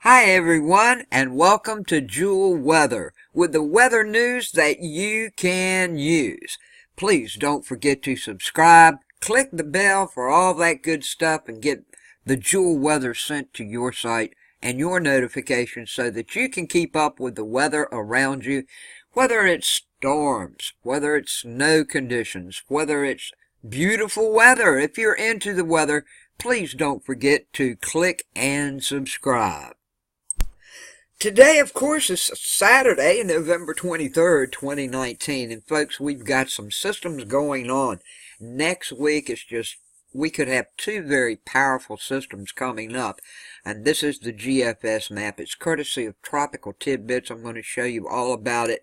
Hi everyone, and welcome to Jewel Weather with the weather news that you can use. Please don't forget to subscribe, click the bell for all that good stuff, and get the Jewel Weather sent to your site and your notifications so that you can keep up with the weather around you, whether it's storms, whether it's snow conditions, whether it's beautiful weather. If you're into the weather, please don't forget to click and subscribe. Today, of course, is Saturday, November 23rd, 2019. And folks, we've got some systems going on. Next week is we could have two very powerful systems coming up. And this is the GFS map. It's courtesy of Tropical Tidbits. I'm going to show you all about it.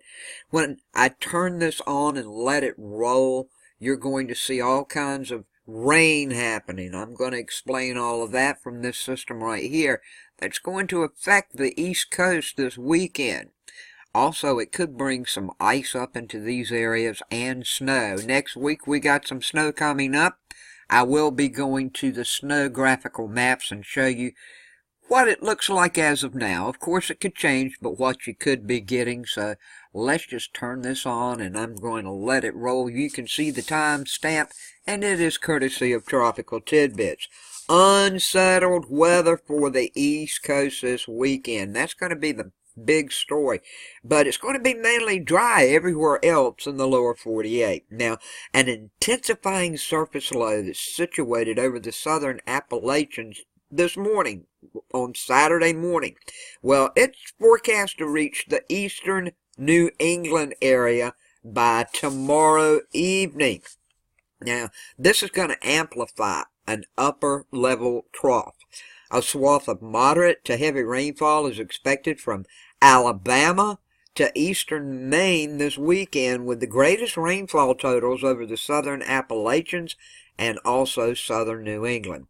When I turn this on and let it roll, you're going to see all kinds of rain happening. I'm going to explain all of that from this system right here. That's going to affect the East Coast this weekend. Also, it could bring some ice up into these areas and snow. Next week, we got some snow coming up. I will be going to the snow graphical maps and show you what it looks like as of now. Of course, it could change, but what you could be getting. So let's just turn this on, and I'm going to let it roll. You can see the time stamp, and it is courtesy of Tropical Tidbits. Unsettled weather for the East Coast this weekend. That's going to be the big story. But it's going to be mainly dry everywhere else in the lower 48. Now, an intensifying surface low that's situated over the southern Appalachians this morning, on Saturday morning. Well, it's forecast to reach the eastern New England area by tomorrow evening. Now, this is going to amplify an upper level trough. A swath of moderate to heavy rainfall is expected from Alabama to eastern Maine this weekend, with the greatest rainfall totals over the southern Appalachians and also southern New England.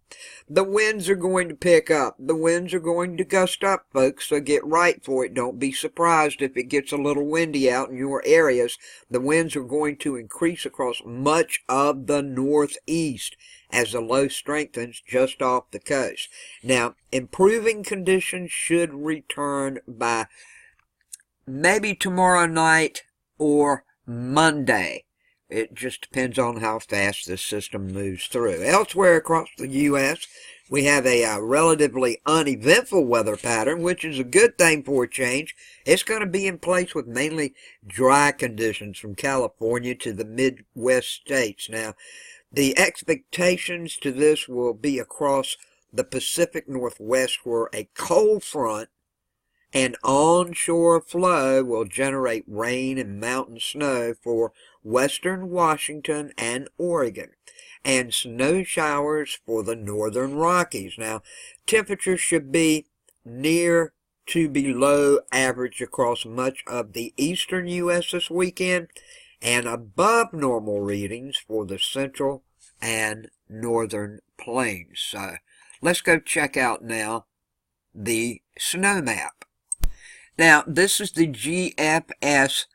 The winds are going to pick up. The winds are going to gust up, folks, so get right for it. Don't be surprised if it gets a little windy out in your areas. The winds are going to increase across much of the Northeast as the low strengthens just off the coast. Now, improving conditions should return by maybe tomorrow night or Monday. It just depends on how fast this system moves through. Elsewhere across the U.S., we have a relatively uneventful weather pattern, which is a good thing for a change. It's going to be in place with mainly dry conditions from California to the Midwest states. Now, the expectations to this will be across the Pacific Northwest, where a cold front and onshore flow will generate rain and mountain snow for western Washington and Oregon, and snow showers for the northern Rockies. Now, temperatures should be near to below average across much of the eastern U.S. this weekend, and above normal readings for the central and northern plains. So let's go check out now the snow map. Now, this is the GFS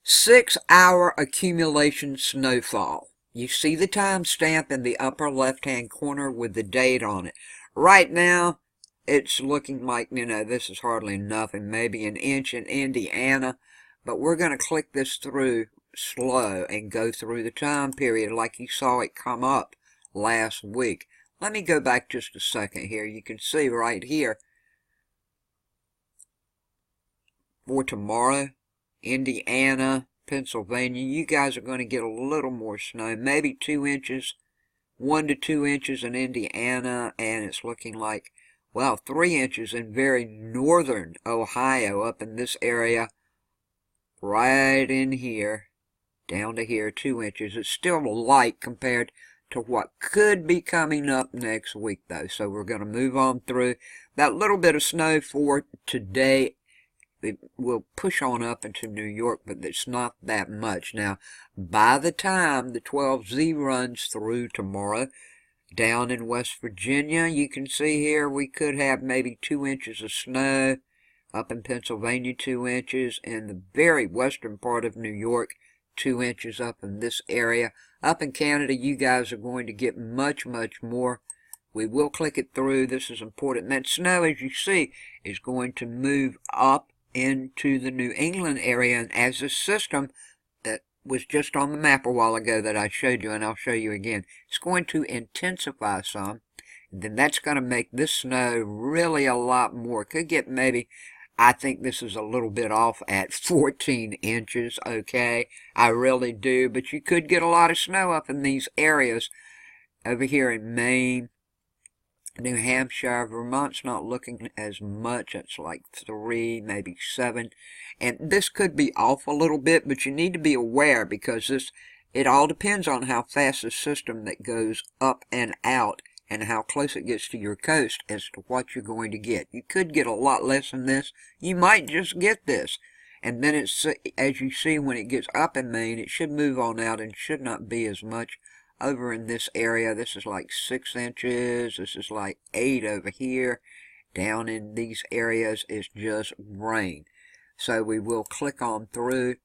6-hour accumulation snowfall. You see the timestamp in the upper left-hand corner with the date on it. Right now, it's looking like, this is hardly nothing, maybe an inch in Indiana, but we're going to click this through slow and go through the time period like you saw it come up last week. Let me go back just a second here. You can see right here, for tomorrow, Indiana, Pennsylvania, you guys are going to get a little more snow, maybe 2 inches, 1 to 2 inches in Indiana, and it's looking like, well, 3 inches in very northern Ohio, up in this area, right in here, down to here, 2 inches. It's still light compared to what could be coming up next week, though. So we're going to move on through that little bit of snow for today. It will push on up into New York, but it's not that much. Now, by the time the 12Z runs through tomorrow, down in West Virginia, you can see here we could have maybe 2 inches of snow. Up in Pennsylvania, 2 inches. In the very western part of New York, 2 inches up in this area. Up in Canada, you guys are going to get much, much more. We will click it through. This is important. That snow, as you see, is going to move up into the New England area, and as this system that was just on the map a while ago that I showed you, and I'll show you again, it's going to intensify some. And then that's going to make this snow really a lot more. Could get maybe, I think this is a little bit off at 14 inches, okay? I really do, but you could get a lot of snow up in these areas over here in Maine, New Hampshire. Vermont's not looking as much. It's like 3, maybe 7. And this could be off a little bit, but you need to be aware because it all depends on how fast the system that goes up and out and how close it gets to your coast as to what you're going to get. You could get a lot less than this. You might just get this. And then it's, as you see, when it gets up in Maine, it should move on out and should not be as much. Over in this area, this is like 6 inches. This is like 8 over here. Down in these areas, it's just rain. So we will click on through.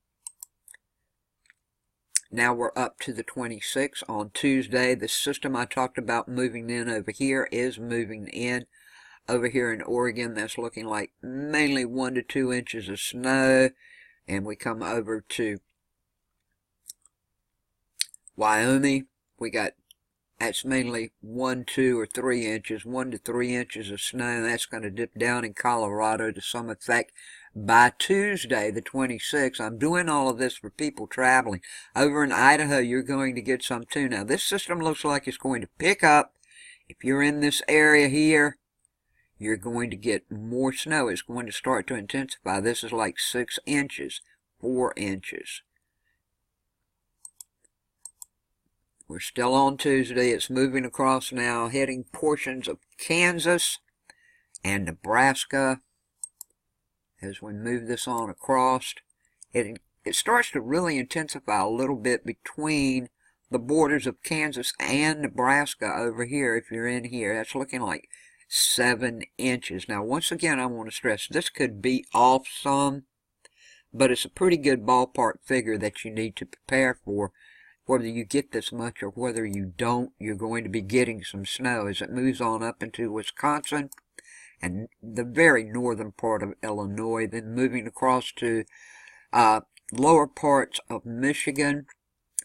Now we're up to the 26th on Tuesday. The system I talked about moving in over here is moving in. Over here in Oregon, that's looking like mainly 1 to 2 inches of snow. And we come over to Wyoming. That's mainly 1, 2, or 3 inches, 1 to 3 inches of snow. And that's going to dip down in Colorado to some effect by Tuesday, the 26th. I'm doing all of this for people traveling. Over in Idaho, you're going to get some too. Now, this system looks like it's going to pick up. If you're in this area here, you're going to get more snow. It's going to start to intensify. This is like 6 inches, 4 inches. We're still on Tuesday. It's moving across now, hitting portions of Kansas and Nebraska. As we move this on across, it starts to really intensify a little bit between the borders of Kansas and Nebraska over here. If you're in here, that's looking like 7 inches. Now, once again, I want to stress, this could be off some, but it's a pretty good ballpark figure that you need to prepare for. Whether you get this much or whether you don't, you're going to be getting some snow as it moves on up into Wisconsin and the very northern part of Illinois, then moving across to lower parts of Michigan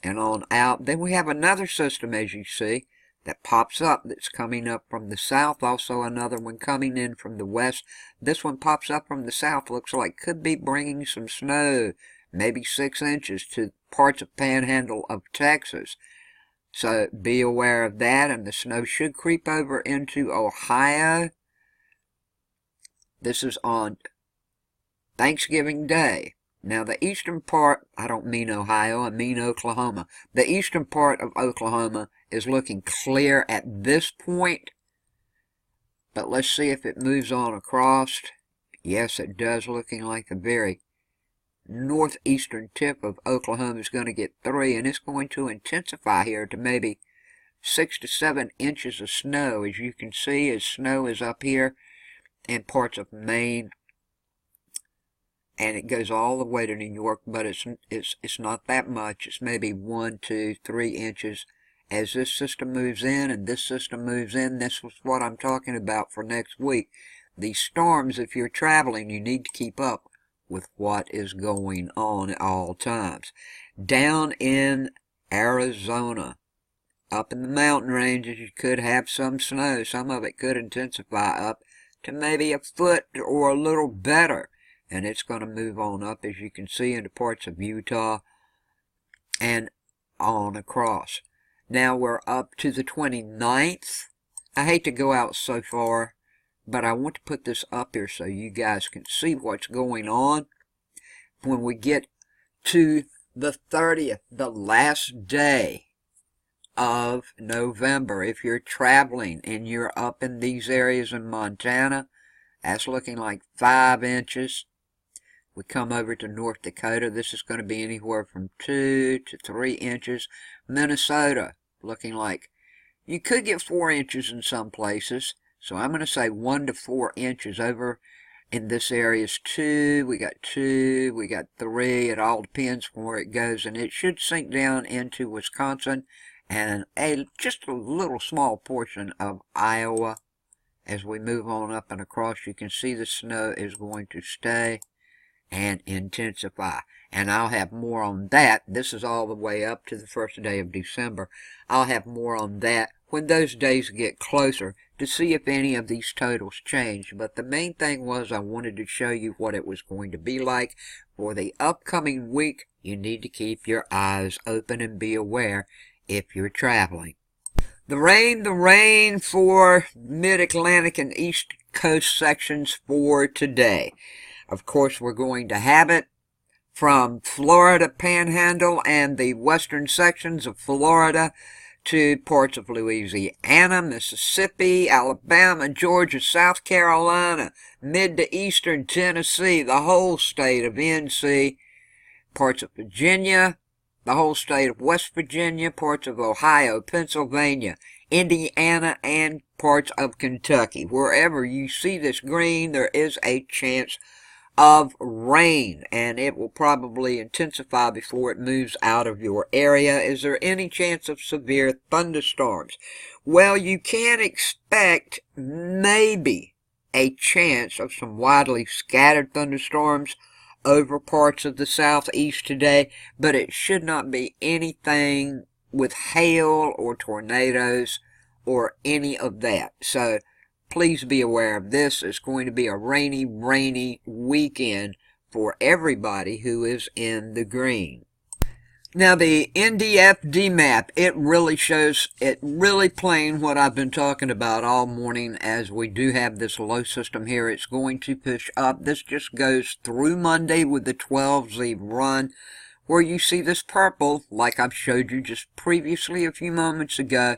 and on out. Then we have another system, as you see, that pops up that's coming up from the south. Also another one coming in from the west. This one pops up from the south. Looks like could be bringing some snow, maybe 6 inches to parts of Panhandle of Texas. So be aware of that, and the snow should creep over into Ohio. This is on Thanksgiving Day. Now the eastern part, I don't mean Ohio, I mean Oklahoma. The eastern part of Oklahoma is looking clear at this point. But let's see if it moves on across. Yes, it does, looking like the very northeastern tip of Oklahoma is going to get 3, and it's going to intensify here to maybe 6 to 7 inches of snow. As you can see, as snow is up here in parts of Maine, and it goes all the way to New York, but it's not that much. It's maybe 1, 2, 3 inches. As this system moves in and this system moves in, this was what I'm talking about for next week. These storms, if you're traveling, you need to keep up with what is going on at all times. Down in Arizona, up in the mountain ranges, you could have some snow. Some of it could intensify up to maybe a foot or a little better. And it's going to move on up, as you can see, into parts of Utah and on across. Now we're up to the 29th. I hate to go out so far, but I want to put this up here so you guys can see what's going on. When we get to the 30th, the last day of November, if you're traveling and you're up in these areas in Montana, that's looking like 5 inches. We come over to North Dakota. This is going to be anywhere from 2 to 3 inches. Minnesota, looking like you could get 4 inches in some places. So I'm going to say 1 to 4 inches. Over in this area is 2. We got 2. We got 3. It all depends on where it goes. And it should sink down into Wisconsin and just a little small portion of Iowa. As we move on up and across, you can see the snow is going to stay and intensify. And I'll have more on that. This is all the way up to the first day of December. I'll have more on that when those days get closer to see if any of these totals change. But the main thing was I wanted to show you what it was going to be like for the upcoming week. You need to keep your eyes open and be aware if you're traveling. The rain for mid-Atlantic and East Coast sections for today. Of course, we're going to have it from Florida Panhandle and the western sections of Florida to parts of Louisiana, Mississippi, Alabama, Georgia, South Carolina, mid to eastern Tennessee, the whole state of NC, parts of Virginia, the whole state of West Virginia, parts of Ohio, Pennsylvania, Indiana, and parts of Kentucky. Wherever you see this green, there is a chance of rain, and it will probably intensify before it moves out of your area. Is there any chance of severe thunderstorms? Well, you can expect maybe a chance of some widely scattered thunderstorms over parts of the southeast today, but it should not be anything with hail or tornadoes or any of that. So please be aware of this. It's going to be a rainy weekend for everybody who is in the green. Now the NDFD map, it really shows it really plain what I've been talking about all morning, as we do have this low system here. It's going to push up. This just goes through Monday with the 12Z run, where you see this purple, like I've showed you just previously a few moments ago,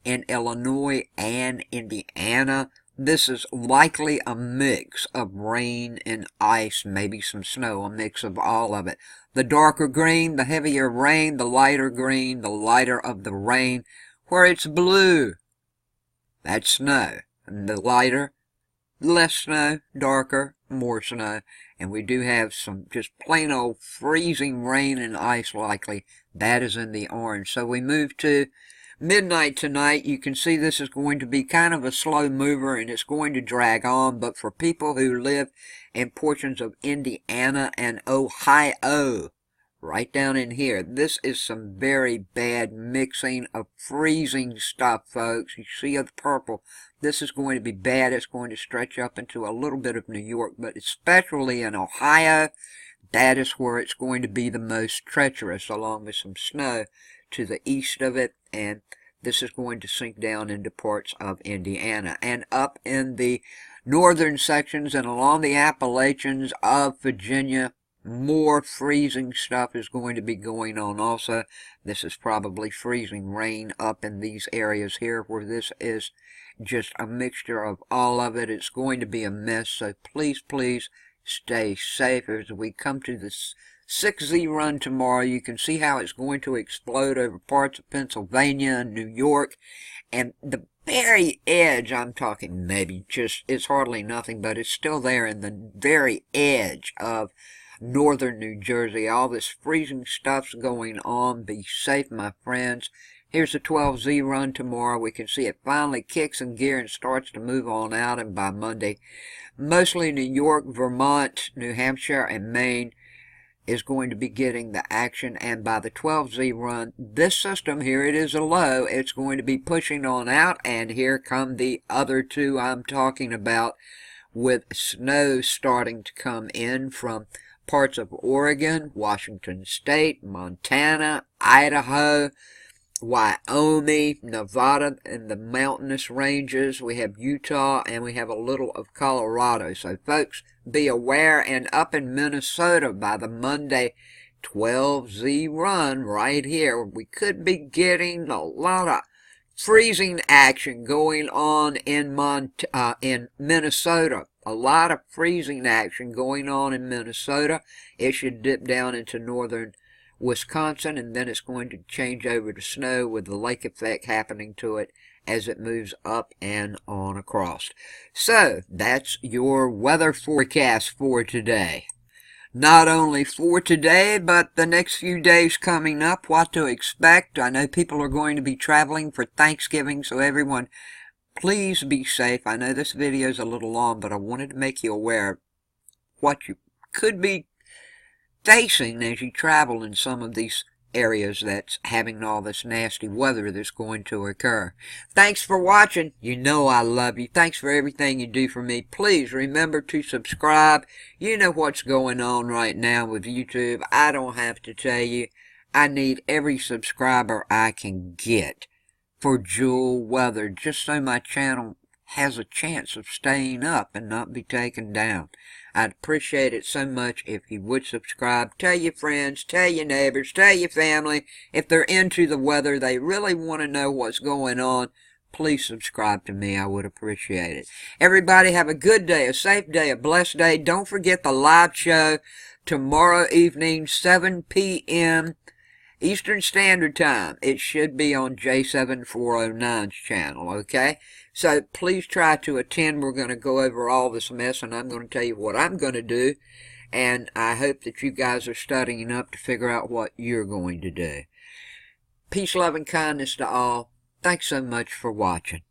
in Illinois and Indiana. This is likely a mix of rain and ice, maybe some snow, a mix of all of it. The darker green, the heavier rain, the lighter green, the lighter of the rain. Where it's blue, that's snow. And the lighter, less snow, darker, more snow. And we do have some just plain old freezing rain and ice likely. That is in the orange. So we move to midnight tonight. You can see this is going to be kind of a slow mover, and it's going to drag on. But for people who live in portions of Indiana and Ohio, right down in here, this is some very bad mixing of freezing stuff, folks. You see the purple. This is going to be bad. It's going to stretch up into a little bit of New York, but especially in Ohio, that is where it's going to be the most treacherous, along with some snow to the east of it. And this is going to sink down into parts of Indiana. And up in the northern sections and along the Appalachians of Virginia, more freezing stuff is going to be going on also. This is probably freezing rain up in these areas here, where this is just a mixture of all of it. It's going to be a mess, so please stay safe. As we come to this 6Z run tomorrow, you can see how it's going to explode over parts of Pennsylvania and New York, and the very edge, I'm talking maybe just, it's hardly nothing, but it's still there in the very edge of northern New Jersey. All this freezing stuff's going on. Be safe, my friends. Here's the 12Z run tomorrow. We can see it finally kicks in gear and starts to move on out, and by Monday, mostly New York, Vermont, New Hampshire, and Maine is going to be getting the action. And by the 12Z run, this system here, it is a low. It's going to be pushing on out, and here come the other two I'm talking about, with snow starting to come in from parts of Oregon, Washington State, Montana, Idaho, Wyoming, Nevada, and the mountainous ranges. We have Utah, and we have a little of Colorado. So folks, be aware. And up in Minnesota, by the Monday 12Z run right here, we could be getting a lot of freezing action going on in Minnesota. A lot of freezing action going on in Minnesota. It should dip down into northern Wisconsin, and then it's going to change over to snow, with the lake effect happening to it as it moves up and on across. So that's your weather forecast for today. not only for today, but the next few days coming up, what to expect. I know people are going to be traveling for Thanksgiving, so everyone, please be safe. I know this video is a little long, but I wanted to make you aware of what you could be facing as you travel in some of these areas that's having all this nasty weather that's going to occur. Thanks for watching. You know I love you. Thanks for everything you do for me. Please remember to subscribe. You know what's going on right now with YouTube. I don't have to tell you. I need every subscriber I can get for Jewel Weather, just so my channel has a chance of staying up and not be taken down. I'd appreciate it so much if you would subscribe. Tell your friends, tell your neighbors, tell your family. If they're into the weather, they really want to know what's going on, please subscribe to me. I would appreciate it. Everybody have a good day, a safe day, a blessed day. Don't forget the live show tomorrow evening, 7 p.m. Eastern Standard Time. It should be on J7409's channel, okay? So please try to attend. We're going to go over all this mess, and I'm going to tell you what I'm going to do. And I hope that you guys are studying up to figure out what you're going to do. Peace, love, and kindness to all. Thanks so much for watching.